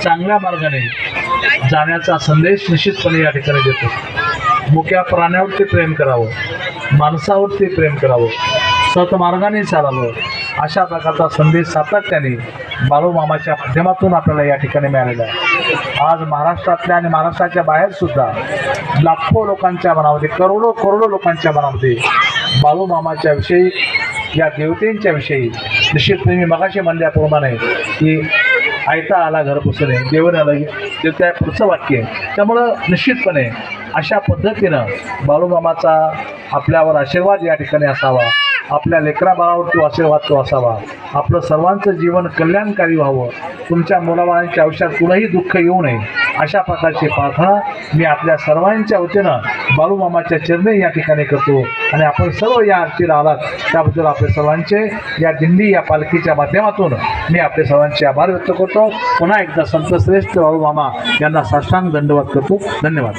चांगल्या मार्गाने जाण्याचा संदेश निश्चितपणे या ठिकाणी देतो। मुक्या प्राण्यावरती प्रेम करावं, माणसावरती प्रेम करावं, सतमार्गाने चालावं, अशा प्रकारचा संदेश सातत्याने बाळूमामाच्या माध्यमातून आपल्याला या ठिकाणी मिळालेला आहे। आज महाराष्ट्रातल्या आणि महाराष्ट्राच्या बाहेर सुद्धा लाखो लोकांच्या मनामध्ये, करोडो लोकांच्या मनामध्ये बाळूमामाच्या विषयी, या देवतेंच्या विषयी निश्चितपणे मी मगाशी म्हणल्याप्रमाणे की आयता आला घर पुसणे देवर आला त्या पुढचं वाक्य आहे। त्यामुळं निश्चितपणे अशा पद्धतीनं बाळूमामाचा आपल्यावर आशीर्वाद या ठिकाणी असावा, आपल्या लेकरा बाळावर तो आशीर्वाद तो असावा, आपलं सर्वांचं जीवन कल्याणकारी व्हावं, तुमच्या मुलाबाळांच्या आयुष्यात कुठलंही दुःख येऊ नये, अशा प्रकारची प्रार्थना मी आपल्या सर्वांच्या वतीनं बाळूमामाच्या चरणी या ठिकाणी करतो। आणि आपण सर्व या आरतीला आलात त्याबद्दल आपले सर्वांचे या दिंडी, या पालखीच्या माध्यमातून मी आपले सर्वांचे आभार व्यक्त करतो। पुन्हा एकदा संत श्रेष्ठ बाळूमामा यांना साष्टांग दंडवत करतो। धन्यवाद।